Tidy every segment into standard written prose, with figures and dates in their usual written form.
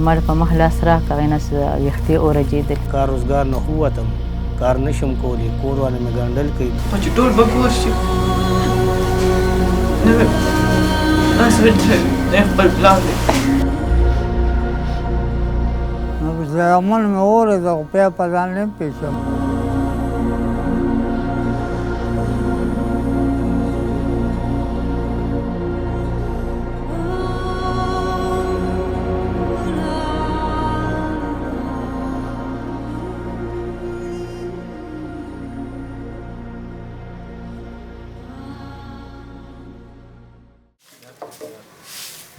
چې ما په مخ لاس راکړ هغې نه ویښتې اورجېدل. کار روزګار نه ووتم، کار نشم کولی، کور والا مې ګنډل کوي. چې ټول به کور شي نو داسې به خپل پلان دی. زامن مې اورېده خو بیا په ځان نه پېژنم.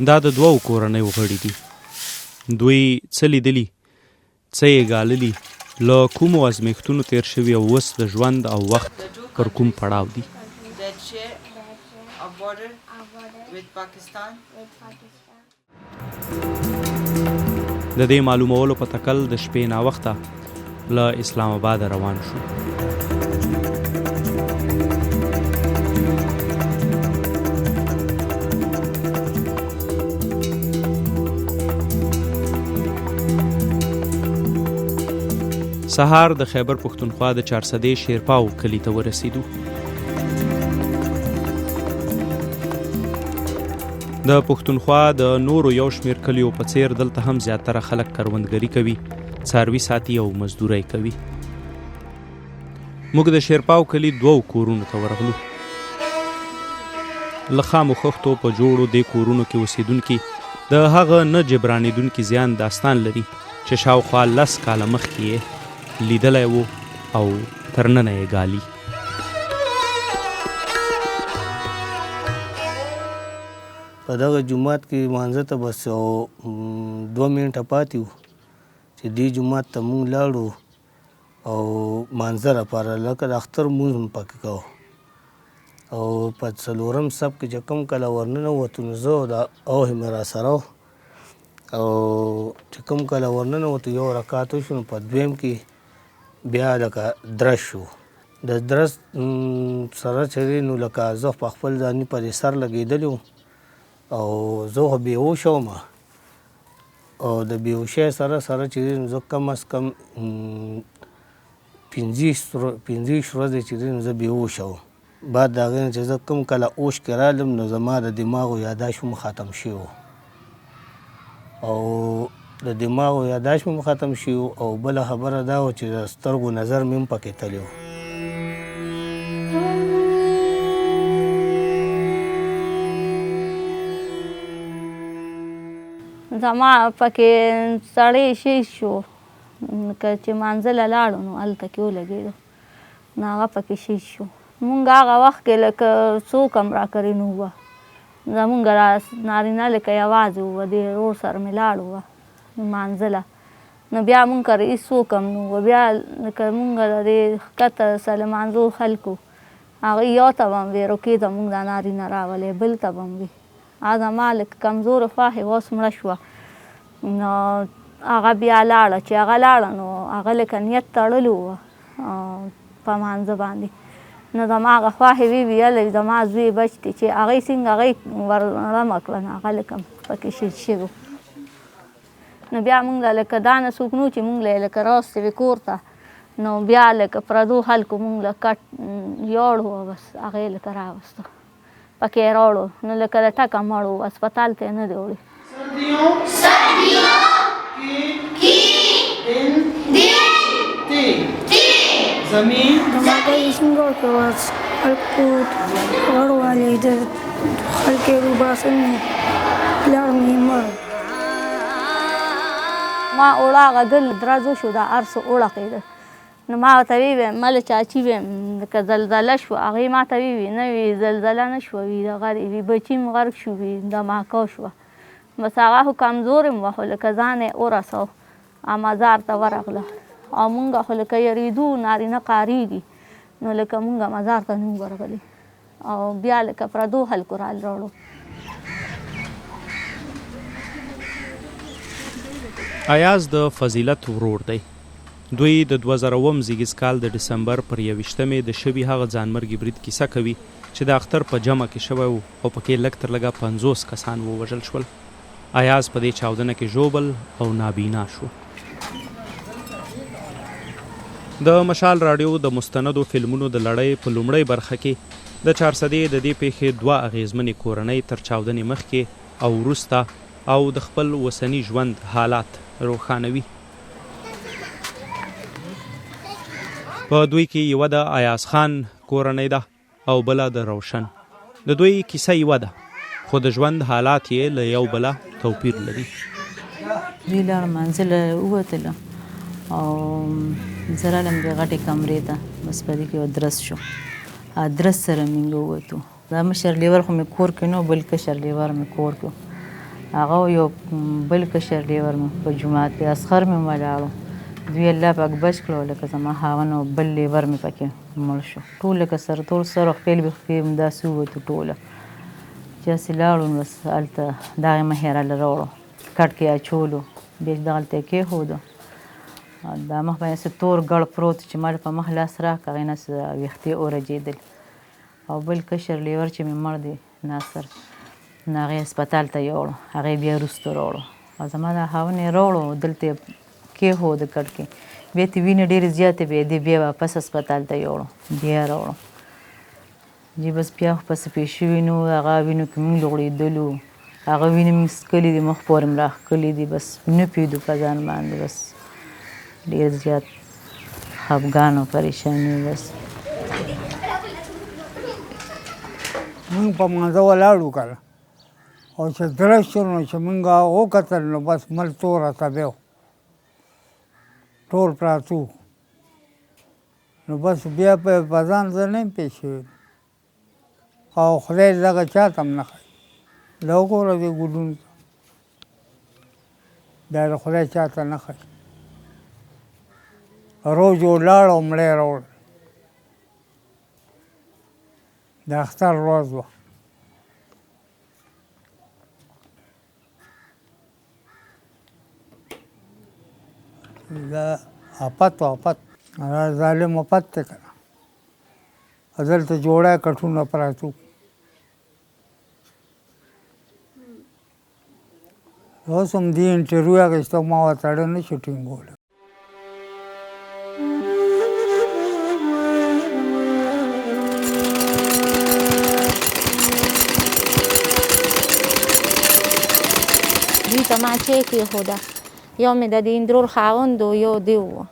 دا د دوو کورنیو غړي دي. دوی څه لیدلي، څه یې ګاللي، له کومو ازمېښتونو تېر شوي او اوس د ژوند او وخت پر کوم پړاو دي. د دې معلومولو په تکل د شپې ناوخته له اسلام آباد روان شو. سهار د خیبر پښتونخوا د 400 شیرپاو کلي ته ورسېدو. د پښتونخوا د نورو یو شمېر کلیو په څېر دلته هم زیاتره خلک کروندګري کوي، څاروي ساتي او مزدورۍ کوي. موږ د شیرپاو کلي 2 کورونو ته ورغلو. له خامو خښتو په جوړو دې کورونو کې اوسېدونکي د هغه نه جبرانېدونکي زیان داستان لري چې شاوخوا 10 کاله مخکې یې لیدلی و او تر ننه یې ګالي. په دغه جومات کې مانځه ته بس 2 منټه پاتې وو چې دې جومات ته مونږ لاړو او مانځه راپاره لکه د اختر مونځ هم پکې کوو. او په 4م صف کې چې کوم کله ورننوتو نو زه د اوهې مې راسره و او چې کوم کله ورننوتو یو رکعت وشو نو په 2م کې بیا لکه درس شو. د درس سره چې نو لکه زه په خپل ځاني پرې سر لګېدلی وم او زه خو بېهوشه وم او د بېهوشۍ سره چې نو زه کم از کم 15 ورځې چې نو زه بېهوشه وم. بعد د هغې نه چې زه کوم کله اوش کې رالم نو زما د دماغو یاداشت هم ختم شوی و او د دماغو یاداشت مې ختم شي او بله خبره دا وه چې د سترګو نظر مې هم پکې تللی و. زما پکې سړی شي شو که چې مانځله لاړو نو هلته کې ولګېدو نو هغه پکې شي شو. مونږ هغه وخت کې لکه څوک هم راکرې نه وه، زمونږ نارینه لکه یوازې وه، د ورور سره مې لاړو وه مانځله نو بیا مونږ کره هېڅوک هم نه وه. بیا لکه مونږ د دې ښکته سلمانځو خلکو هغوی یو ته به هم وې روکې ته مونږ دا نارینه راولې، بل ته به هم وې. هغه زما لکه کمزوره خوښې اوس مړه شوه نو هغه بیا لاړه. چې هغه لاړه نو هغه لکه نیت تړلو وه په مانځه باندې نو زما هغه خوښې ویې ویلی زما زوی بچ دی چې هغوی څنګه هغوی ور رمه کړه نو هغه لکه پکې شهید شوي. نو بیا مونږ لکه دا نه څوک نو چې مونږ له لکه راوستې وې کور ته نو بیا لکه پردو خلکو مونږ له کټ یوړو بس هغې لکه راوستو پکې یې راوړو نو لکه د ټکه مړ و، اسپتال ته یې نه دی وړی. زمین دماغی څنګه وکړو خلکو غړوالې د خلکې روباسن پلار مې مړ. ما اوړه هغه ګل درزو شو دا هر څه اوړقېده نو ما ورته ویې مله چاچي ویم لکه زلزله شوه هغې ما ته ویې نه وي زلزله نه شوه وي دغه وي بچي م غرق شو وي دماکه شوه بس هغه خو کمزورې م وه خو لکه ځان یې ورسو مزار ته ورغله او مونږ خو لکه یریدو نارینه قاریږي نو لکه مونږ مزار ته نه ورغلي او بیا لکه پردو خلکو راوړو. ایاز د فضیلت ورور دی. دوی د 2000 زیږیز کال د ډسمبر پر 21مې د شوي هغه ځانمرګي برید کیسه کوي چې د اختر په جمع کې شوی و او پکې لږ تر لږه 50 کسان ووژل شول. ایاز په دې چاودنه کې ژوبل او نابینا شو. د مشال راډیو د مستندو فلمونو د لړۍ په لومړۍ برخه کې د 400 د دې پیښې 2 اغیزمنې کورنۍ تر چاودنې مخکې او وروسته او د خپل وسني ژوند حالات روښانوي. په دوی کې یوه د ایاز خان کورنۍ ده او بله د روشن. د دوی کیسه یوه ده خو د ژوند حالات یې له یو بله توپیر لري. دوی لاړ منزله ووتله او زه رالم د غټې کمرې ته، بس په دې کې یو درز شو. درز سره موږ ووتو. دا مشر لیور خو مې کور کې نه، بل کشر لیور مې کور کې. هغه یو بل کشر لیور مې په جومات کې اسخر مې ولاړو. دوی الله پاک بچ کړو، لکه زما خاوند او بل لیور مې پکې مړ شو. ټول لکه سر ټول سر خپل به همداسې ووتو ټوله. چې هسې لاړو بس هلته دغې مهیره له راوړو، کټ کې اچولو، بیا چې دغلته یې کېښودو. دا مخ باندې یې تور ګړ پروت چې ما په مخ لاس راکړه، هغې نه ویښتې اورجېدل. او بل کشر لیور چې مې مړ دی ناصر، نو هغې هسپتال ته یوړو، هغې بیا وروسته راوړو. او زما دا خاوند یې راوړو، دلته یې کېښود کټ کې، بیا ترې وینې ډېرې زیاتې وې، دې بیا واپس هسپتال ته یوړو، بیا راوړو. جی بس بیا خو پسې پېښ شوي نو هغه وینو کې مونږ لغړېدلو، هغه وینې مې څکلې دي، مخ پورې مې راښکلې دي، بس نه پوهېدو په ځان باندې، بس ډېر زیات خفګان او پریشاني. بس مونږ په مانځه ولاړو که او چې درز شو نو چې مونږ وکتل نو بس مل توره تبې و، ټول پراته وو. نو بس بیا په ځان زه نه یم پېښ شوی او خدای دغه چا ته هم نه ښایي. دا وګوره دې ګلونو ته، دا د خدای چا ته نه ښایي. روز ولاړ او مړی راوړل، د اختر ورځ وه. دا آفت و آفت، دا ظالم آفت دی که نه. دلته جوړه کټونه پراته وو. اوس هم دې انټرویو اخیسته، ما ورته اړه نه شو ټینګولی. دوی ته ما چای کېښوده، یو مې د دې اندرور خاوند و، یو دی و.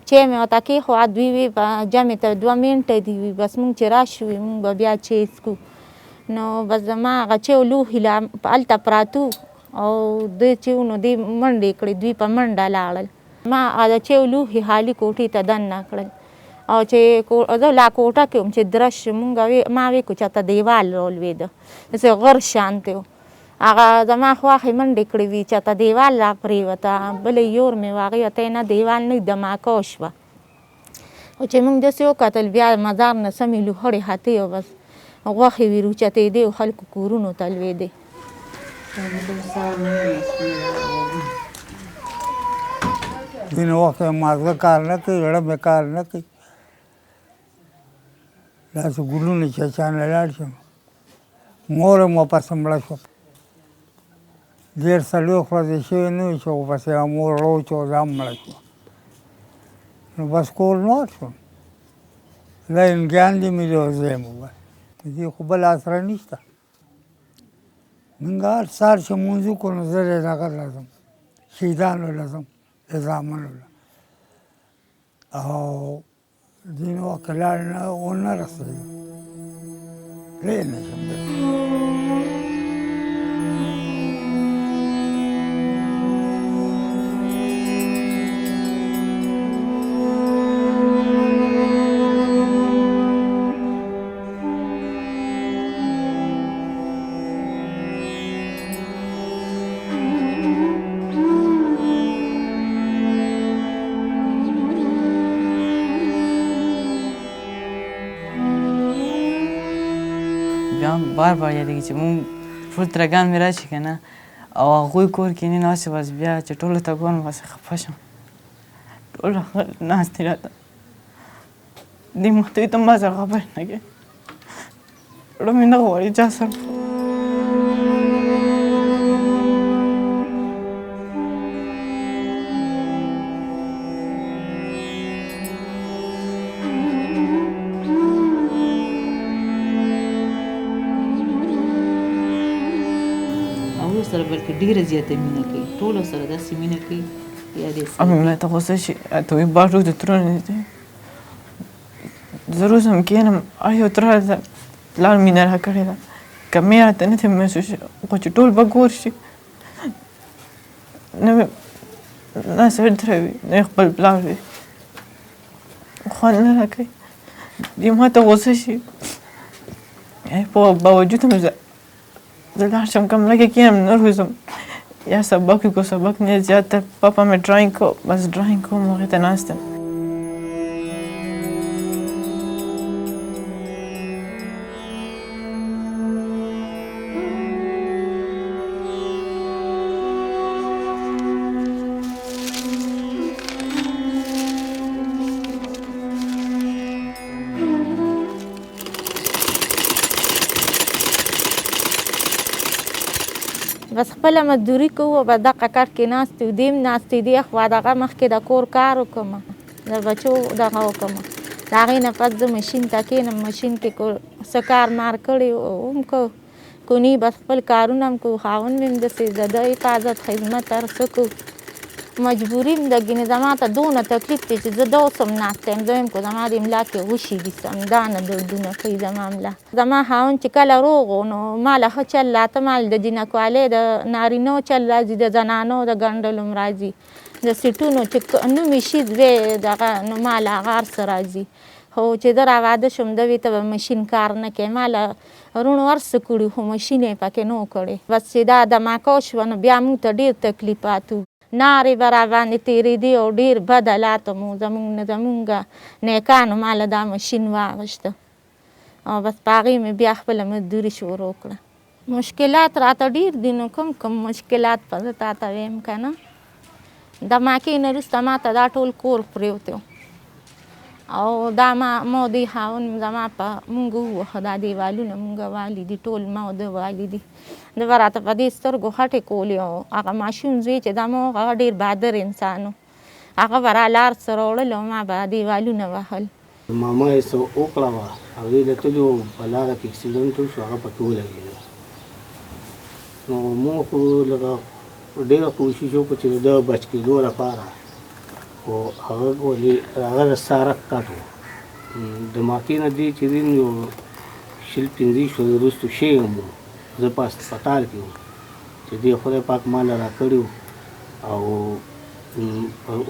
چای مې ورته کېښوده، دوی وی په جمع ته 2 منټه دي وي، بس مونږ چې راشوو مونږ به بیا چای څکو. نو بس زما هغه چایو لوښي هلته پراته وو او دوی چې و نو دوی منډې کړې، دوی په منډه لاړل. ما هغه د چایو لوښي خالي کوټې ته دننه کړل. او چې زه لا کوټه کې وم چې درز شو، مونږ ما وی کو چېرته دیوال رالوېده، داسې غر شانتې و. هغه زما خواښې منډې کړې وي، چېرته دیوال را پرېوته، بلې یور مې و، هغې ورته نه دیوال نه دماکه شوه. او چې مونږ داسې وکتل، بیا مزار نه سمې لوخړې ختې او بس غوښې وې روچتېدې او خلکو کورونو ته لوېدې. ځینې وخت یې مازغه کار نه کوي، زړه مې کار نه کوي. داسې ګلونه چې چا نه لاړ شم. مور یې ورپسې مړه شوه، 1.5 ورځې شوې نه وي چې ورپسې مور روچ او دا هم مړه شوه. نو بس کور نور شوم، دا انګیان دې مې دی او زه یم بس، دې خو بل اسره نشته. مونږ هر سهار چې لمونځ وکړو نو زه دې دغه له ځم، شهیدانو له ځم، د زامنو له. او ځینې وخت لاړ ونه رسېږم، تللی نه شم بېرته. بار یادېږي چې مونږ ټول ترګان مې راشي که نه، او هغوی کور کې نه ناستې، بس بیا چې ټولو ته ګورم بس خفه شم. ټول ناستې راته دې محتوي ته ما سره خبرې نه کوي، زړه مې نه غواړي چا سره. سره بلکې ډېره زیاته مینه کوي، ټولو سره داسې مینه کوي یا دې امي ملا ته غوسه شي ته وایي باټو د ترونه دی زه روز هم کښېنم یو تره ده پلار مینه راکړې ده که مې راته نه دی محسوس شي خو چې ټول به ګور شي نه مې ناصر تره وي نه یې خپل پلار وي خوند نه راکوي دې ما ته غوسه شي په باوجود هم زه لاړ شم کمره کې کښېنم نه روزم یا سبق وي که سبق نه زیاتره پاپا مې ډرایینګ کو بس ډرایینګ کوم هغې ته ناست یم بس خپله مزدوري کوو بس دغه کټ کې ناست یو دیم ناست دی خوا دغه مخکې د کور کار وکړم د بچو دغه وکړم د هغې نه پس زه مشین ته کښېنم مشین کې څه کار مار کړی هم کوو کونی بس خپل کارونه هم کوو خاوند مې هم داسې د ده حفاظت خدمت هر څه کوو مجبوري هم ده ګینې زما ته دونه تکلیف دی چې زه د اوس هم ناسته یم زه یم که زما د ملا کې غوښې دي سمدانه دردونه کوي زما ملا زما خاوند چې کله روغ و نو ماله ښه چل راته مال د جینکوالۍ د نارینو چل راځي د زنانو د ګنډلو هم راځي د سیټونو چې نومې شي وی دغه نو ماله هغه هر څه راځي خو چې زه راواده شوم ده وی ته به مشین کار نه کوې ماله روڼو هر څه کړي خو مشین یې پکې نه و کړی بس چې دا دماکو شوه نو بیا موږ ته ډېر تکلیفات و نارې به راباندې تېرېدې او ډېر بد حالات مو زمونږ نیکانو ماله دا مشین واغېسته او بس په هغې مې بیا خپله مزدوري شروع کړه مشکلات راته ډېر دي نو کوم مشکلات به زه تا ته ویم که نه د ماکې نه وروسته ما ته دا ټول کور پرېوتی و او دا ما دې خاوند زما په مونږ ووهه دا دیوالونه مونږ والي دي ټول ما او ده والي دي ده به راته په دې سترګو خټې کولې او هغه ماشوم زوی چې دا ما هغه ډېر بهادر انسان و هغه به را لار سره وړل او ما به دیوالونه وهل ماما یې څه وکړه وه هغې له تلي وو په لاره کې اکسیډنټ وشو هغه پکې ولګېده نو موږ خو لږه ډېره کوشش وکړو چې د بچ کېدو لپاره خو هغه ولې هغه د سارک کټ و د ماکې نه دی چې دی یو 15 شپې وروستو شوی یم زه په هسپتال کې وم چې دی خدای پاک ماله راکړي او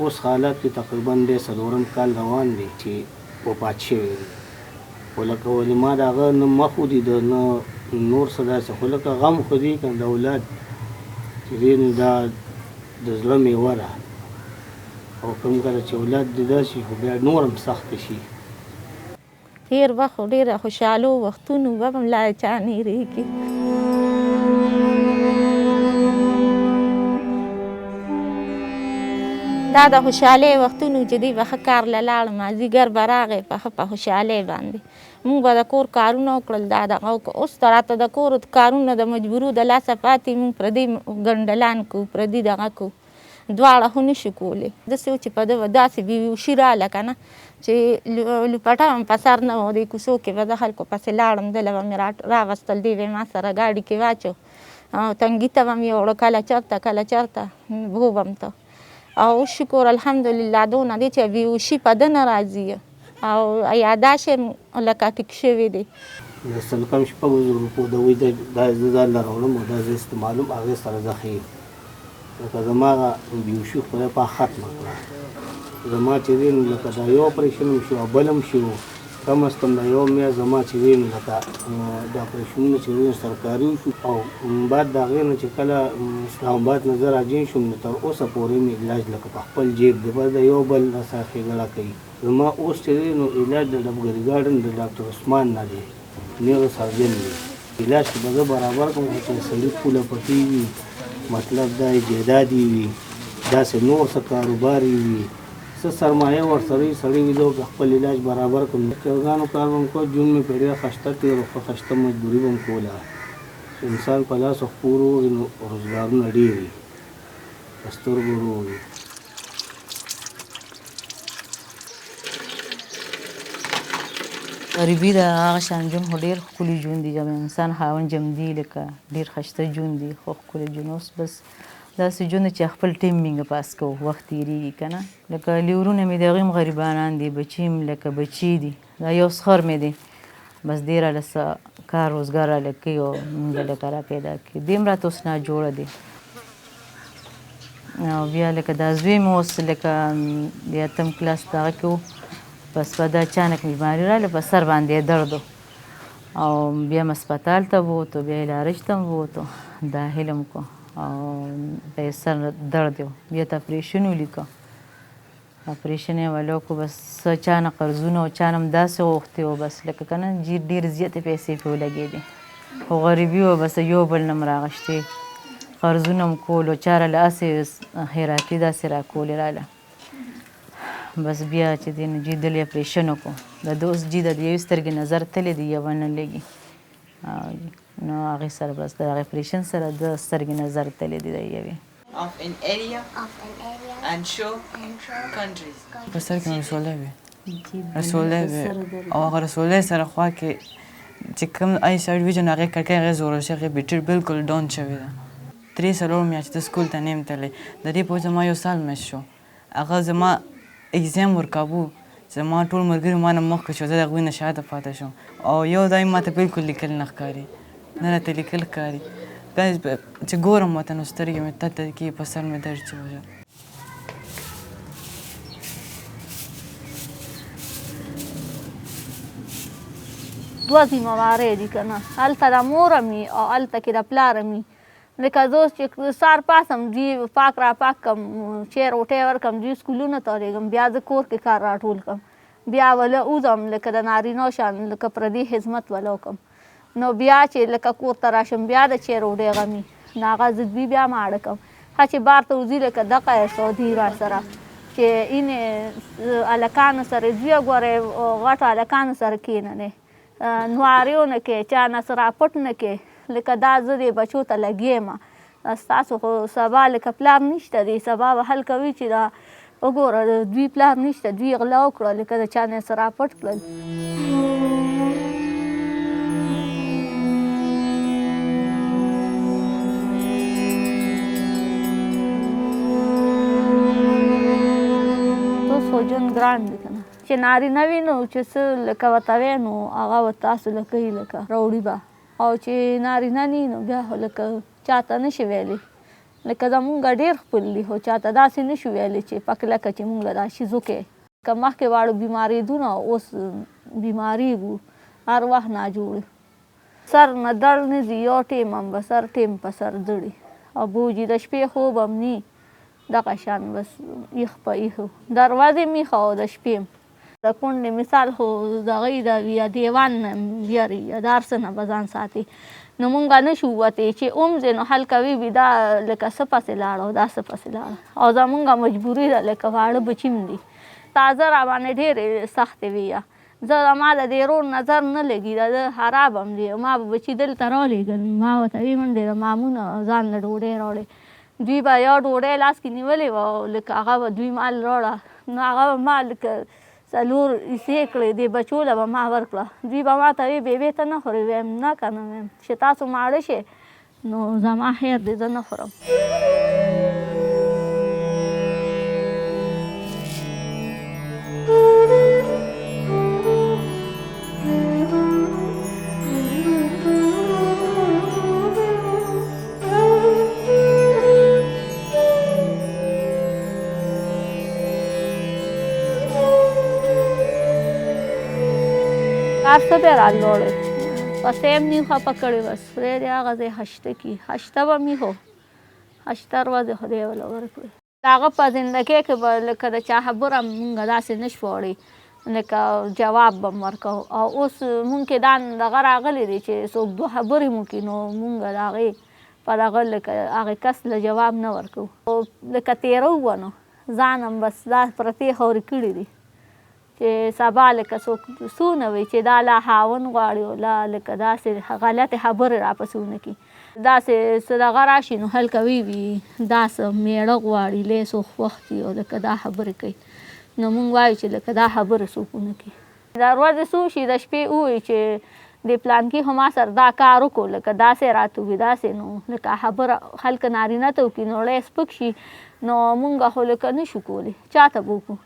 اوس حالت کې تقریبا دی 4 کال روان دی چې وفات شوی دی خو لکه ولې ما د هغه نه مخ ودي د نه نور څه داسې خو لکه غم خو دی که د اولاد چې دی نو دا د زړه میوه ده او کوم کله چې اولاد دې داسې خو بیا نور هم سخته شي تېر وخت خو ډېره خوشحالو وختونو به هم لا چا نه هېرېږي دا د خوشحالۍ وختونو چې دوی به ښه کار له لاړ مازدیګر به راغی په خوشحالۍ باندې موږ به د کور کارونه وکړل دا دغه اوس ته راته د کور کارونه د مجبورو د لاسه پاتې موږ پردي ګنډلان کوو پردي دغه کوو دواړه خو نشو کولی داسې و چې په ده به داسې بېهوشي راله که نه چې لوپټه هم په سر نه و دې کوڅو کې به د خلکو پسې لاړم دله به مې راوستل دی به ما سره ګاډي کې واچو او تنګي ته به مې یوړه کله چېرته بوبم ته او شکر الحمدلله دونه دی چې بېهوشي په ده نه راځي او یاداشت یې لکه ټیک شوی دی د سل کم 6,000 روپو د وی دا زه ځان له راوړم او دا زه استعمالوم هغې سره زه ښه یم لکه زما هغه بېهوشي خدای پاک ختمه کړه زما چې دی نو لکه دا یو اپریشن هم شو او بل هم شو کم از کم دا یو میاشت زما چې دی نو لکه د اپریشنونه چې دی سرکاري وشو او بعد د هغې نه چې کله اسلام آباد نه زه راجین شوم نو تر اوسه پورې مې علاج لکه په خپل جیب دی بس د یو بل راسره ښېګړه کوي زما اوس چې دی نو علاج د ډبګري ګارډن د ډاکټر عثمان نه دی نیغه سرجن دی علاج که به زه برابر کړم خو چې سړي پوله پټي وي مطلب دا جیدادي وي داسې نور څه کاروبار وي څه سرمایه ورسره سړی وي زه خپل علاج برابر کړم د چرګانو کار به م کوه ژوند مې په ډېره خسته تېر وه خسته مزدوري به م کوله انسان په لاس خپور وغړي نو روزګارونه ډېر وي په سترګو وروغړي غریبي د هغه شان ژوند خو ډېر ښکلي ژوند دي چې انسان خاوند جمدي لکه ډېر ښایسته ژوند دي خو ښکلی ژوند اوس بس داسې ژوند دی چې خپل ټیم موږ پاس کوو وخت تېرېږي که نه لکه لیورونه مې د هغوی هم غریبانان دي بچي هم لکه بچي دي دا یو سخر مې دی بس دی راله څه کار روزګار راله کوي او موږ لکه را پیدا کوي دی هم راته اوس ناجوړه دی او بیا لکه دا زوی مې اوس لکه د 8م کلاس دغه کې و بس په دا اچانک بیماري راغله په سر باندې درد و او بیا م هسپتال ته بوتو بیا علاج ته م بوتو داخل م کو او په سر درد و بیا ته اپریشن ولیکه اپریشن یې وله وکړو بس څه چا نه قرضونه او چا نه هم داسې غوښتي وو بس لکه که نه ډېر زیاتې پیسې پرې ولګېدې خو غریبي وه بس یو بل نه م راغشتې قرضونه م کول او چا راله هسې خیراتي داسې راکولې راله بس بیا چې دی نو جي دلې اپریشن وکړو د ده اوس جي د یوې سترګې نظر تللی دی یوه نه لګي نو هغې سره بس د هغې اپریشن سره د سترګې نظر تللی دی د یوې Of an area and show countries. په سر کې رسولی وي رسولی وي او هغه رسولی سره خوا کې چې کوم آی سایډ وي چې نو هغې کړکۍ هغې زوړه شوې هغې بیټري بالکل ډاون شوې ده 3 میاشتې سکول ته نه یم تللی د دې په وجه ما 1 سال مس شو هغه زما اگزام ورکاوه زما ټول ملګري ما نه مخکې شو زه د هغوی نه شاته پاتې شوم او یو دا ما ته بالکل لیکل نه ښکاري نه راته لیکل ښکاري چې ګورم ورته نو سترګې مې تته کېږي په سر مې درد شي وژه دوه ذمهوارۍ دي که نه هلته د موره مې او هلته کې د پلاره مې لکه زه اوس چې سهار پاسم دوی پاک را پاک کړم چای روټۍ ورکړم دوی سکولونو ته ورېږم بیا زه کور کې کار راټول کړم بیا وله وځم لکه د نارینهو شان لکه پردي خدمت وله وکړم نو بیا چې لکه کور ته راشم بیا د چای روډۍ غمي نو هغه زه دوی بیا ماړه کړم ښه چې بار ته وځي لکه دغه یې سعودي راسره چې اینې هلکانو سره دوی ګورئ غټو هلکانو سره کښېننئ نواريو نه کې چا نه سره راپټ نه کې لکه دا زه دې بچو ته لګېم ستاسو خو سبا لکه پلار نشته دی سبا به حل کوي چې دا وګوره دوی پلار نشته دوی غلا وکړه لکه د چا نه سره راپټ کړل اوس خو ژوند ګران دی که نه چې نارینه وي نو چې څه لکه ورته وی نو هغه به تاسو له کوي لکه راوړي به او چې نارینه نه وي نو بیا خو لکه چاته نشي ویلی لکه زمونږ ډېر خپل دي خو چاته داسې نشو ویلی چې پک لکه چې مونږ له دا شیزو کې که مخکې واړو بیمارېدونه اوس بیمارېږو هر وخت ناجوړ سر نه درد نه ځي یو ټیم هم به سر ټیم په سر ځړي او بوجي د شپې خوب هم نی دغه شان بس ایخ په ایخو دروازې میخه او د شپې د کونډې مثال خو د هغوی د یا دیوان نه بیاري یا د هر څه نه به ځان ساتي نو مونږ نشو وتی چې اومځې نو حل کوي وي دا لکه څه پسې لاړه او دا څه پسې لاړه او زمونږ مجبوري ده لکه واړه بچي م دي تازه راباندې ډېرې سختې وي یا زه ما د دې رور نظر نه لګي د ده خراب هم دي ما به بچي دلته راولېږل ما ورته ویم ډېره مامونه ځان له ډوډۍ راوړې دوی به یو ډوډۍ لاس کې نیولې وه او لکه هغه به دوی مال راوړه نو هغه به ما لکه 4 حصې کړې دې بچو له به ما ورکړه دوی به ما ته وی بېبې ته نه خورې ویم نه که نه ویم چې تاسو ماړه شئ نو زما خیر دی زه نه خورم هر څه بیا رالوړی پسې هم نی خفه کړې بس خدای دې هغه ځای هشته کړي هشته به مې هو هشته ورځې خدای وله ورکړي د هغه په زندګۍ کې به لکه د چا خبره مونږ داسې نه شو وړی لکه جواب به م ورکوو او اوس مونږ کې دا دغه راغلی دی چې څوک 2 خبرې مو کړي نو مونږ د هغې په دغه لکه هغې کس له جواب نه ورکوو لکه تېره ووه نو ځان هم بس دا پرتې خورې کړي دي چې سبا لکه څوک څونه وي چې دا لا خاوند غواړي او لا لکه داسې غلطې خبرې راپسې ونه کړي داسې څه دغه راشي نو هلکه وی داسې میړه غواړي لیس وخت وي او لکه دا خبرې کوي نو مونږ وایو چې لکه دا خبرې څوک ونه کړي د ورځې څو شي د شپې ووایي چې د پلانکي خو ما سره دا کار وکړو لکه داسې راته وي داسې نو لکه خبره خلک نارینه ته وکړي نو ړی سپک شي نو مونږ خو لکه نه شو کولی چاته به وکړو.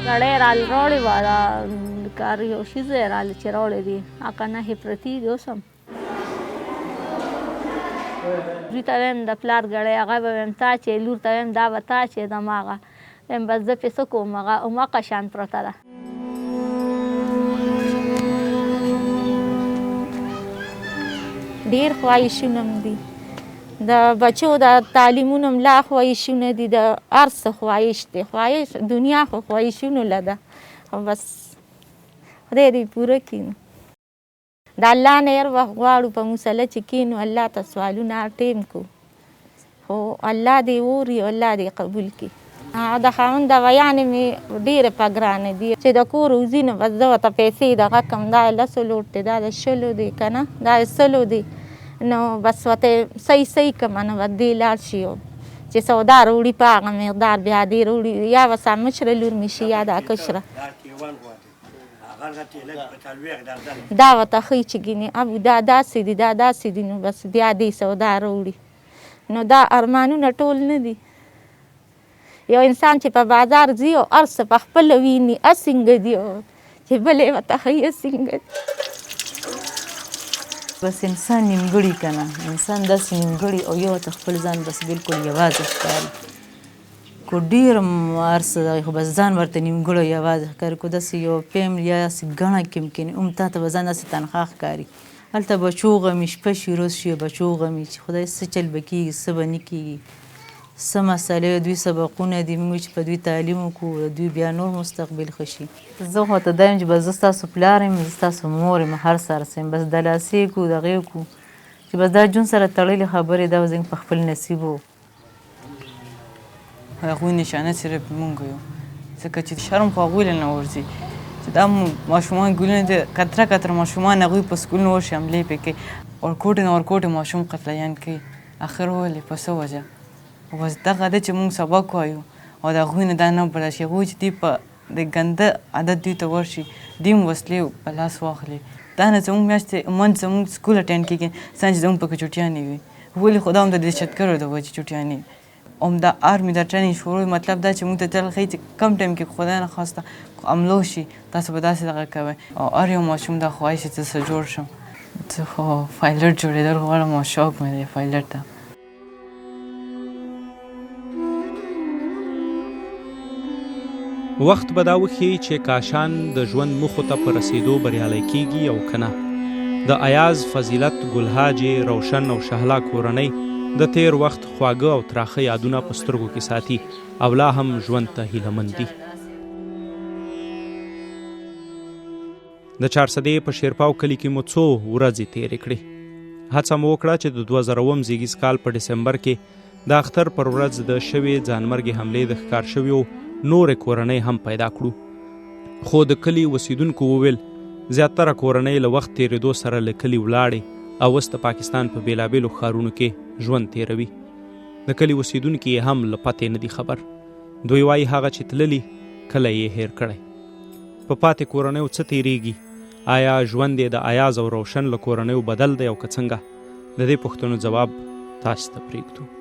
سړی راوړې وه دا کار یو شیز یې راله چې راوړی دی هغه نښې پرتې دي اوس هم. دوی ته ویم د پلار ګړی هغه به ویم تا چې لور ته ویم دا به تا چې دماغه ویم بس زه پې څه کوم هغه هماغه شان پرته ده. ډېر خواهشونه م دي د بچو د تعلیمونو هم لا خواهشونه دي د هر څه خواهش دی خواهش دنیا خو خواهشونو له ده خو بس خدای دې پوره کړي د الله نه هر وخت غواړو په مصله چې کښېنو الله ته سوالونه ټیم کو خو الله دې اوري او الله دې قبول کړي. د خاوند د ویانې مې ډېرې په ګرانې دي چې د کور وځي نو بس زه ورته پیسې دغه کړم دا د 10 لوټ دی دا د 20 دی که نه دا د 100 دی نو بس ورته صحیح کړم نو بس دې لاړ شي چې سودا راوړي په هغه مقدار بیا دې راوړي یا به ستا مشره لور مې شي یا دا کشره دا ورته ښایي چې ګینې ابو دا داسې دي دا داسې دي نو بس بیا دې سودا راوړي نو دا ارمانونه ټول نه دي. یو انسان چې په بازار ځي او هر څه په خپله ویني اسنګه دي چې بل یې ورته ښایي اسنګه دي. بس انسان نیمګړي که نه انسان داسې نیمګړي او یو ته خپل ځان بس بلکل یوازې ښکاري کو ډېر هر څه دی خو بس ځان ورته نیمګړی یوازې ښکاري کو داسې یو فیملی یا داسې ګڼه کې هم کښېني هم تا ته به ځان داسې تنخوا ښکاري هلته بچو غمي شپه شي ورځ شي بچو غمي چې خدای څه چل به کېږي څه به نه کېږي څه مسئلې دوی سبقونه دي موږ چې په دوی تعلیم وکړو دوی بیا نور مستقبل ښه شي. زه خو ته دا یم چې بس زه ستاسو پلار یم زه ستاسو مور یم هر سره یم بس د لاسې کړو دغې کړو چې بس دا ژوند سره تړلې خبرې دا زموږ په خپل نصیب و. هغوی نشانه صرف مونږ یو ځکه چې شرم خو هغوی له نه ورځي چې دا ماشومان ګلونه دي کتره کتره ماشومان هغوی په سکولونو ورشي حملې پرې کوي ورکوټې نه ورکوټې ماشوم قتلیان کوي اخر ولې په څه وجه بس دغه ده چې مونږ سبق وایو او د هغوی نه دا نه بله شي هغوی چې دوی په د ګنده عادت دوی ته ورشي دوی هم وسلې په لاس واخلي دا نه زموږ میاشتې منځ زموږ سکول اټینډ کېږي څنګه چې زموږ پکې چوټیانې وي ولې خو دا هم د دهشتګرو د وجې چوټیانې هم د آرمي د ټریننګ شروع مطلب دا چې مونږ ته تل ښایي چې کم ټایم کې خدای نخواسته حملو شي تاسو به داسې دغه کوئ او هر یو ماشوم دا خواهش چې زه جوړ شم زه خو پایلټ جوړېدل غواړم او شوق مې دی پایلټ ته. وخت به دا وښیي چې کاشان د ژوند موخو ته په رسیدو بریالی کیږي او که نه. د ایاز فضیلت ګلحاجې روشن او شهلا کورنۍ د تیر وخت خواږه او تراخه یادونه په سترګو کې ساتي او لا هم ژوند ته هیلهمند دي. د چارسدې په شیرپاو کلي کې مو څو ورځې تیرې کړې. هڅه مو وکړه چې د 2000 زیږیز کال په ډسمبر کې د اختر پر ورځ د شوې ځانمرګې حملې د ښکار شویو نورې کورنۍ هم پیدا کړو خو د کلي اوسیدونکو وویل زیاتره کورنۍ له وخت تیرېدو سره له کلي ولاړې او اوس د پاکستان په بېلابېلو ښارونو کې ژوند تیروي. د کلي اوسیدونکي یې هم له پتې نه دي خبر. دوی وایي هغه چې تللي کله یې هیر کړی. په پاتې کورنیو څه تیریږي آیا ژوند یې د ایاز او روشن له کورنیو بدل دی او که څنګه؟ د دې پوښتنو ځواب تاسو ته پرېږدو.